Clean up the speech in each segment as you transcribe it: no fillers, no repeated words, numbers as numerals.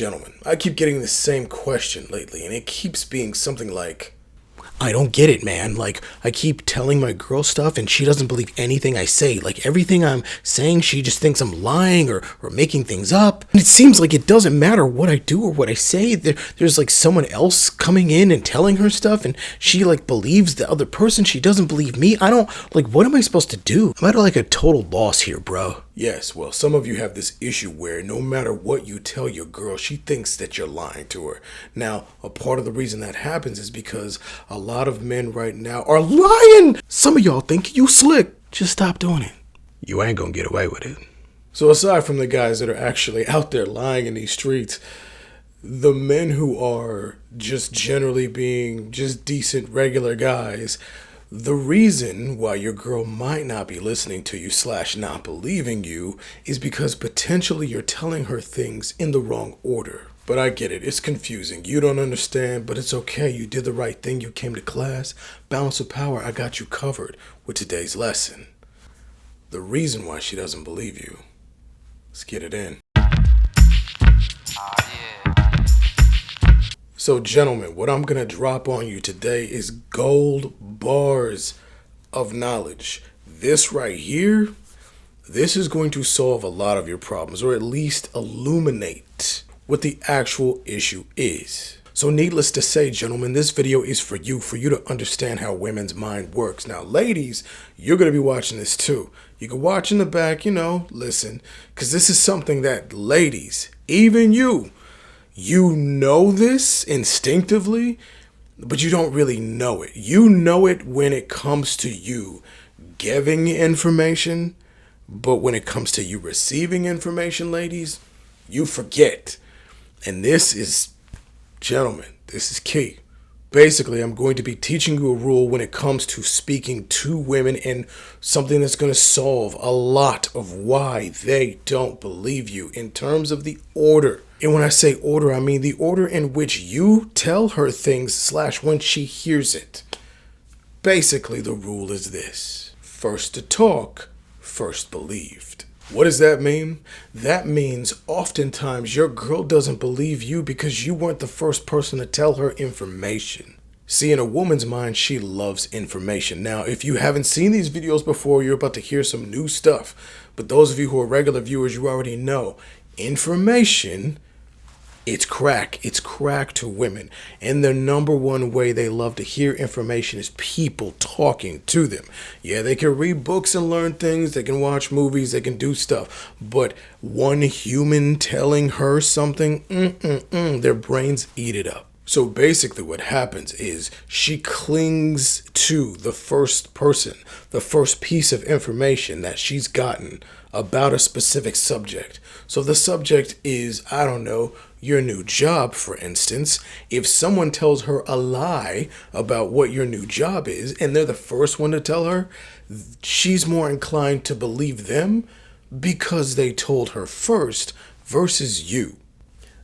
Gentlemen, I keep getting the same question lately, and it keeps being something like, I don't get it, man. Like, I keep telling my girl stuff and she doesn't believe anything I say. Like, everything I'm saying, she just thinks I'm lying or making things up. And it seems like it doesn't matter what I do or what I say. There's like someone else coming in and telling her stuff, and she like believes the other person. She doesn't believe me. I don't, like, what am I supposed to do? I'm at like a total loss here, bro. Yes, well, some of you have this issue where no matter what you tell your girl, she thinks that you're lying to her. Now, a part of the reason that happens is because a lot of men right now are lying. Some of y'all think you slick. Just stop doing it. You ain't gonna get away with it. So aside from the guys that are actually out there lying in these streets, the men who are just generally being just decent, regular guys, the reason why your girl might not be listening to you / not believing you is because potentially you're telling her things in the wrong order. But I get it. It's confusing. You don't understand, but it's okay. You did the right thing. You came to class. Balance of power. I got you covered with today's lesson. The reason why she doesn't believe you. Let's get it in. So, gentlemen, what I'm going to drop on you today is gold bars of knowledge. This right here, this is going to solve a lot of your problems, or at least illuminate what the actual issue is. So needless to say, gentlemen, this video is for you to understand how women's mind works. Now, ladies, you're going to be watching this too. You can watch in the back, listen, because this is something that ladies, even you know this instinctively, but you don't really know it. You know it when it comes to you giving information, but when it comes to you receiving information, ladies, you forget. And this is, gentlemen, this is key. Basically, I'm going to be teaching you a rule when it comes to speaking to women, and something that's going to solve a lot of why they don't believe you in terms of the order. And when I say order, I mean the order in which you tell her things / when she hears it. Basically, the rule is this: first to talk, first believed. What does that mean? That means oftentimes your girl doesn't believe you because you weren't the first person to tell her information. See, in a woman's mind, she loves information. Now, if you haven't seen these videos before, you're about to hear some new stuff. But those of you who are regular viewers, you already know information. It's crack to women. And the number one way they love to hear information is people talking to them. Yeah, they can read books and learn things. They can watch movies. They can do stuff. But one human telling her something, their brains eat it up. So basically what happens is she clings to the first person, the first piece of information that she's gotten about a specific subject. So the subject is, I don't know, your new job, for instance. If someone tells her a lie about what your new job is, and they're the first one to tell her, she's more inclined to believe them because they told her first versus you.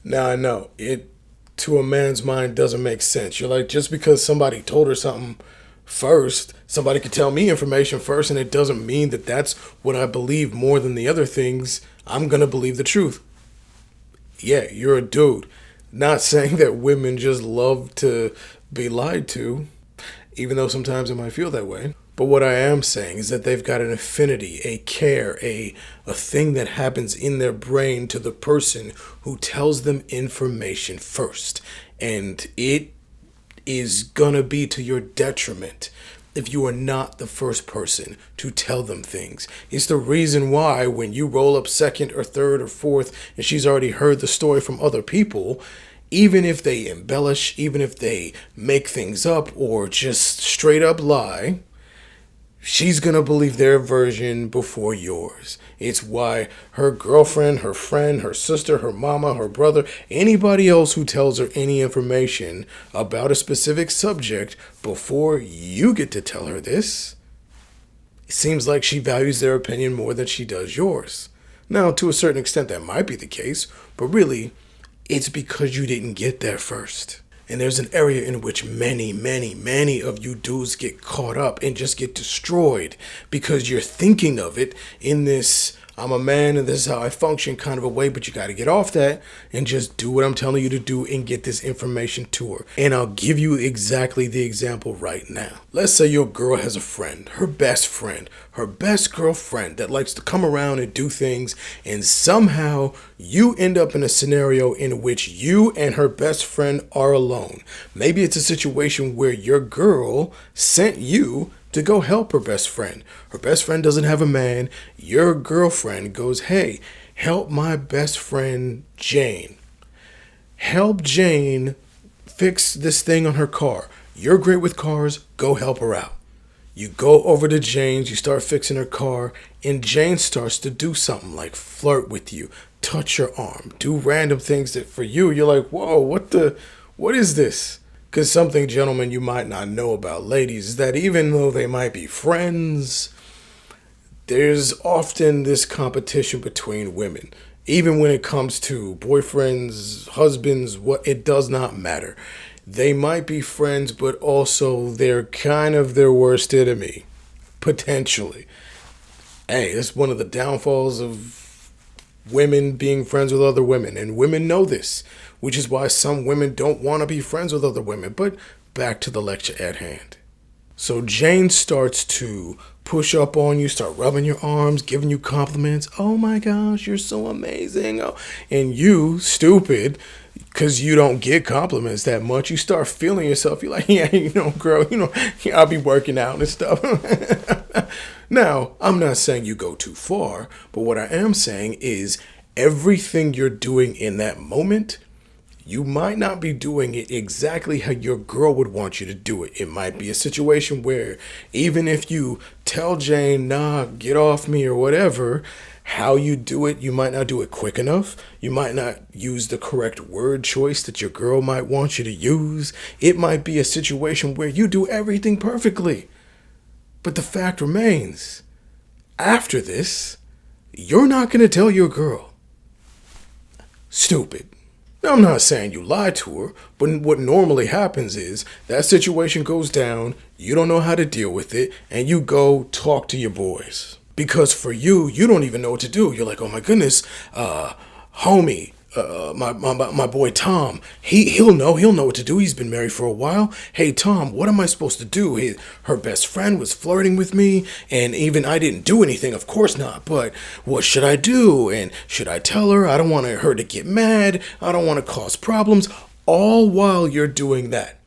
Now, I know it, to a man's mind, doesn't make sense. You're like, just because somebody told her something first, somebody could tell me information first, and it doesn't mean that that's what I believe more than the other things. I'm going to believe the truth. Yeah, you're a dude. Not saying that women just love to be lied to, even though sometimes it might feel that way. But what I am saying is that they've got an affinity, a care, a thing that happens in their brain to the person who tells them information first. And it is gonna be to your detriment if you are not the first person to tell them things. It's the reason why when you roll up second or third or fourth and she's already heard the story from other people, even if they embellish, even if they make things up or just straight up lie, she's going to believe their version before yours. It's why her girlfriend, her friend, her sister, her mama, her brother, anybody else who tells her any information about a specific subject before you get to tell her this, it seems like she values their opinion more than she does yours. Now, to a certain extent, that might be the case, but really, it's because you didn't get there first. And there's an area in which many of you dudes get caught up and just get destroyed because you're thinking of it in this I'm a man and this is how I function kind of a way, but you got to get off that and just do what I'm telling you to do and get this information to her. And I'll give you exactly the example right now. Let's say your girl has a friend, her best girlfriend that likes to come around and do things, and somehow you end up in a scenario in which you and her best friend are alone. Maybe it's a situation where your girl sent you to go help her best friend. Her best friend doesn't have a man. Your girlfriend goes, hey, help my best friend Jane. Help Jane fix this thing on her car. You're great with cars. Go help her out. You go over to Jane's, you start fixing her car, and Jane starts to do something like flirt with you, touch your arm, do random things that for you, you're like, whoa, what is this? Because something, gentlemen, you might not know about ladies is that even though they might be friends, there's often this competition between women. Even when it comes to boyfriends, husbands, it does not matter. They might be friends, but also they're kind of their worst enemy, potentially. Hey, that's one of the downfalls of women being friends with other women, and women know this, which is why some women don't want to be friends with other women. But back to the lecture at hand. So Jane starts to push up on you, start rubbing your arms, giving you compliments. Oh my gosh, you're so amazing. Oh. And you, stupid, because you don't get compliments that much, you start feeling yourself. You're like, yeah, girl, yeah, I'll be working out and stuff. Now, I'm not saying you go too far, but what I am saying is everything you're doing in that moment, you might not be doing it exactly how your girl would want you to do it. It might be a situation where even if you tell Jane, nah, get off me or whatever, how you do it, you might not do it quick enough. You might not use the correct word choice that your girl might want you to use. It might be a situation where you do everything perfectly. But the fact remains, after this, you're not going to tell your girl. Stupid. Now, I'm not saying you lied to her, but what normally happens is that situation goes down, you don't know how to deal with it, and you go talk to your boys. Because for you, you don't even know what to do. You're like, oh my goodness, homie, my boy Tom, he'll know what to do. He's been married for a while. Hey Tom, what am I supposed to do? Her best friend was flirting with me, and even I didn't do anything, of course not, but what should I do? And should I tell her? I don't want her to get mad. I don't want to cause problems. All while you're doing that,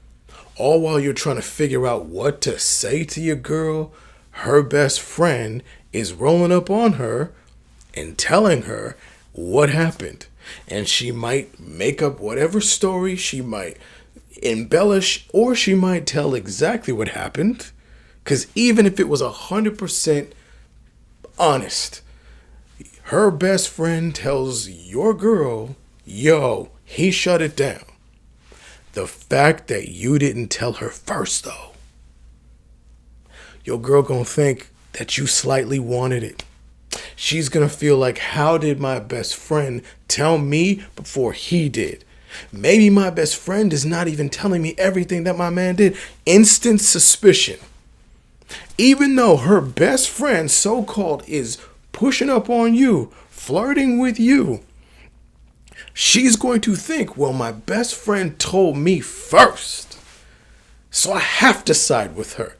all while you're trying to figure out what to say to your girl, her best friend is rolling up on her and telling her what happened. And she might make up whatever story, she might embellish, or she might tell exactly what happened. Because even if it was 100% honest, her best friend tells your girl, yo, he shut it down. The fact that you didn't tell her first, though, your girl gonna think that you slightly wanted it. She's going to feel like, how did my best friend tell me before he did? Maybe my best friend is not even telling me everything that my man did. Instant suspicion. Even though her best friend, so-called, is pushing up on you, flirting with you, she's going to think, well, my best friend told me first, so I have to side with her.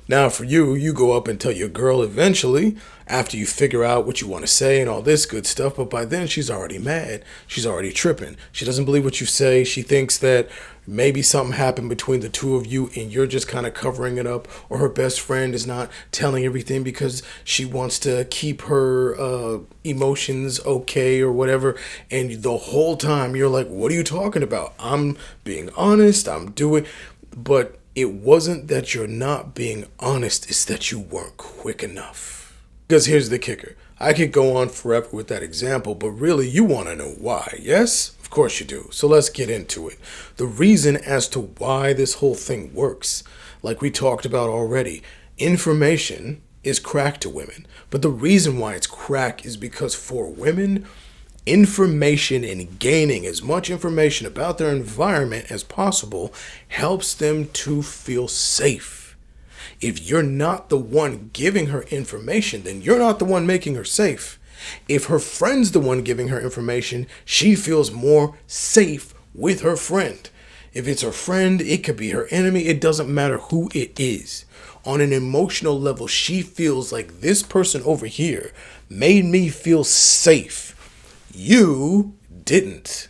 Now, for you go up and tell your girl eventually, after you figure out what you want to say and all this good stuff, but by then she's already mad. She's already tripping. She doesn't believe what you say. She thinks that maybe something happened between the two of you and you're just kind of covering it up, or her best friend is not telling everything because she wants to keep her emotions okay or whatever. And the whole time you're like, what are you talking about? I'm being honest. I'm doing, but it wasn't that you're not being honest, it's that you weren't quick enough. Because here's the kicker. I could go on forever with that example, but really you want to know why, yes? Of course you do. So let's get into it. The reason as to why this whole thing works, like we talked about already, information is crack to women. But the reason why it's crack is because for women, information and gaining as much information about their environment as possible helps them to feel safe. If you're not the one giving her information, then you're not the one making her safe. If her friend's the one giving her information, she feels more safe with her friend. If it's her friend, it could be her enemy. It doesn't matter who it is. On an emotional level, she feels like this person over here made me feel safe. You didn't.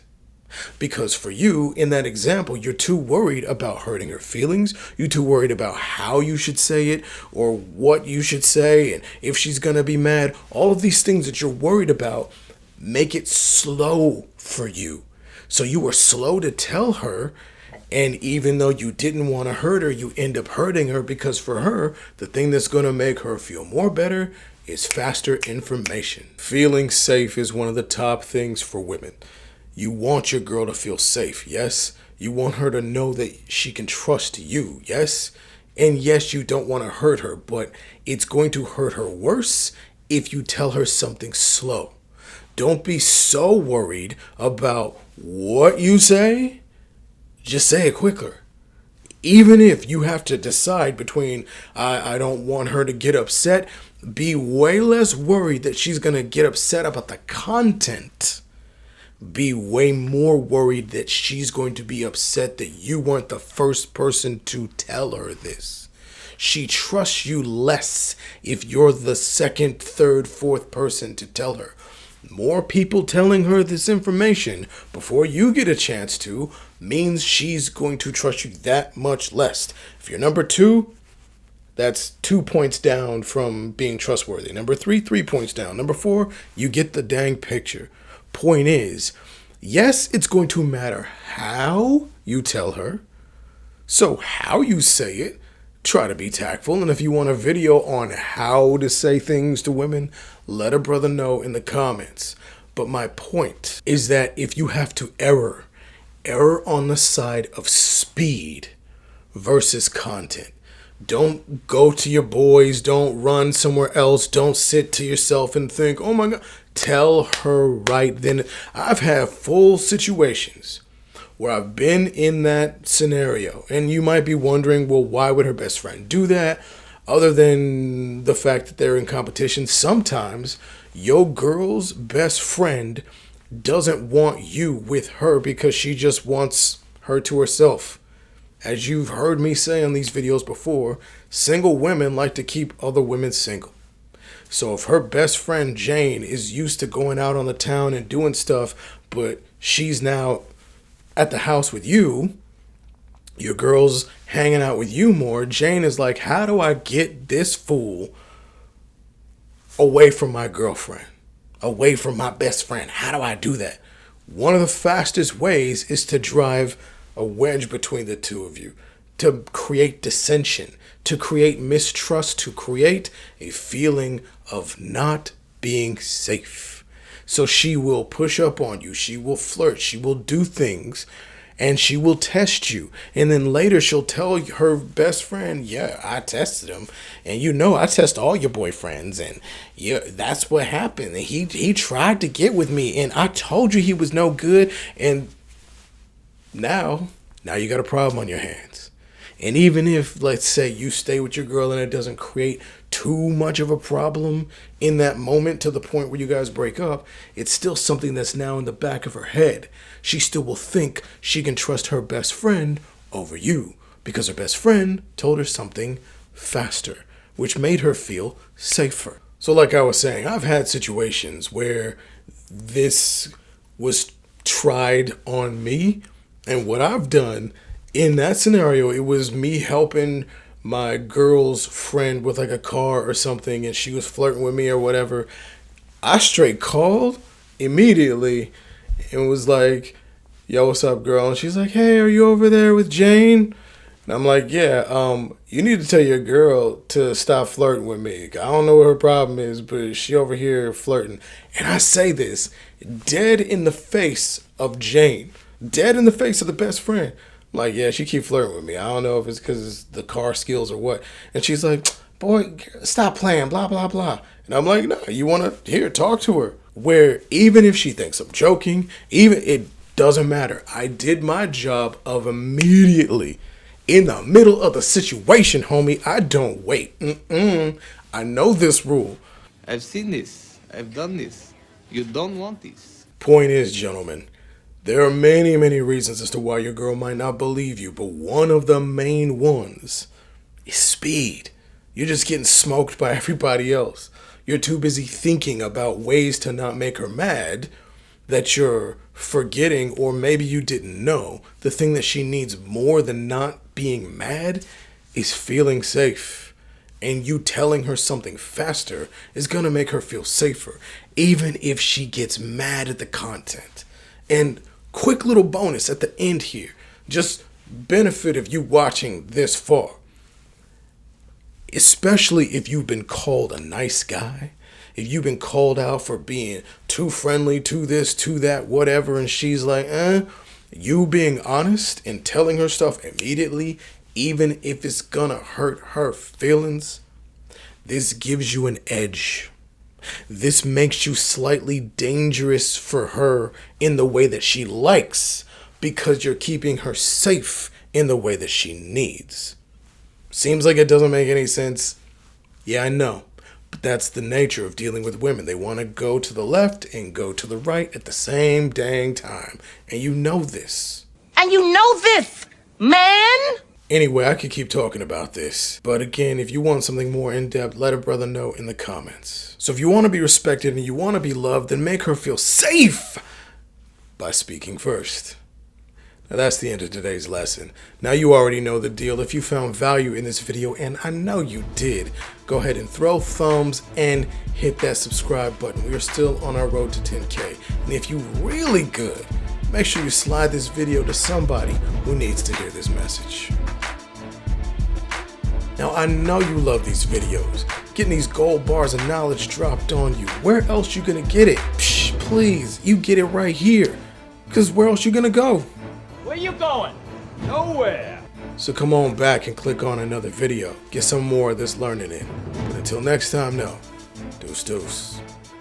Because for you, in that example, you're too worried about hurting her feelings. You're too worried about how you should say it or what you should say and if she's going to be mad. All of these things that you're worried about make it slow for you. So you were slow to tell her. And even though you didn't want to hurt her, you end up hurting her because for her, the thing that's going to make her feel more better is faster information. Feeling safe is one of the top things for women. You want your girl to feel safe, yes? You want her to know that she can trust you, yes? And yes, you don't want to hurt her, but it's going to hurt her worse if you tell her something slow. Don't be so worried about what you say. Just say it quicker. Even if you have to decide between, I don't want her to get upset, be way less worried that she's going to get upset about the content. Be way more worried that she's going to be upset that you weren't the first person to tell her this. She trusts you less if you're the second, third, fourth person to tell her. More people telling her this information before you get a chance to means she's going to trust you that much less. If you're number 2, that's 2 points down from being trustworthy. Number 3, 3 points down. Number 4, you get the dang picture. Point is, yes, it's going to matter how you tell her. So how you say it, try to be tactful. And if you want a video on how to say things to women, let a brother know in the comments. But my point is that if you have to err on the side of speed versus content. Don't go to your boys. Don't run somewhere else. Don't sit to yourself and think, oh my God. Tell her right then. I've had full situations where I've been in that scenario. And you might be wondering, well, why would her best friend do that? Other than the fact that they're in competition, sometimes your girl's best friend doesn't want you with her because she just wants her to herself. As you've heard me say on these videos before, single women like to keep other women single. So if her best friend Jane is used to going out on the town and doing stuff, but she's now at the house with you, your girl's hanging out with you more, Jane is like, how do I get this fool away from my girlfriend? Away from my best friend? How do I do that? One of the fastest ways is to drive a wedge between the two of you, to create dissension, to create mistrust, to create a feeling of not being safe. So she will push up on you, she will flirt, she will do things, and she will test you. And then later she'll tell her best friend, yeah, I tested him. And you know I test all your boyfriends. And yeah, that's what happened. He tried to get with me and I told you he was no good. And now you got a problem on your hands. And even if, let's say, you stay with your girl and it doesn't create too much of a problem in that moment to the point where you guys break up, it's still something that's now in the back of her head. She still will think she can trust her best friend over you because her best friend told her something faster, which made her feel safer. So like I was saying, I've had situations where this was tried on me, and what I've done in that scenario, it was me helping my girl's friend with like a car or something, and she was flirting with me or whatever. I straight called immediately and was like, yo, what's up, girl? And she's like, hey, are you over there with Jane? And I'm like, yeah, you need to tell your girl to stop flirting with me. I don't know what her problem is, but she over here flirting. And I say this dead in the face of Jane, dead in the face of the best friend. I'm like, yeah, she keep flirting with me. I don't know if it's because it's the car skills or what. And she's like, boy, stop playing, blah, blah, blah. And I'm like, no, you want to talk to her. Where even if she thinks I'm joking, even it doesn't matter. I did my job of immediately in the middle of the situation, homie. I don't wait. I know this rule. I've seen this. I've done this. You don't want this. Point is, gentlemen, there are many, many reasons as to why your girl might not believe you, but one of the main ones is speed. You're just getting smoked by everybody else. You're too busy thinking about ways to not make her mad that you're forgetting, or maybe you didn't know, the thing that she needs more than not being mad is feeling safe. And you telling her something faster is going to make her feel safer, even if she gets mad at the content. And quick little bonus at the end here, just benefit of you watching this far. Especially if you've been called a nice guy, if you've been called out for being too friendly, too this, too that, whatever, and she's like, you being honest and telling her stuff immediately, even if it's gonna hurt her feelings, this gives you an edge. This makes you slightly dangerous for her in the way that she likes, because you're keeping her safe in the way that she needs. Seems like it doesn't make any sense. Yeah, I know. But that's the nature of dealing with women. They want to go to the left and go to the right at the same dang time. And you know this. And you know this, man! Anyway, I could keep talking about this. But again, if you want something more in-depth, let a brother know in the comments. So if you want to be respected and you want to be loved, then make her feel safe by speaking first. Now that's the end of today's lesson. Now you already know the deal. If you found value in this video, and I know you did, go ahead and throw thumbs and hit that subscribe button. We are still on our road to 10K. And if you really good, make sure you slide this video to somebody who needs to hear this message. Now I know you love these videos. Getting these gold bars of knowledge dropped on you. Where else you gonna get it? Psh, please, you get it right here. Cause where else you gonna go? Where you going? Nowhere. So come on back and click on another video. Get some more of this learning in. But until next time, no. Deuce deuce.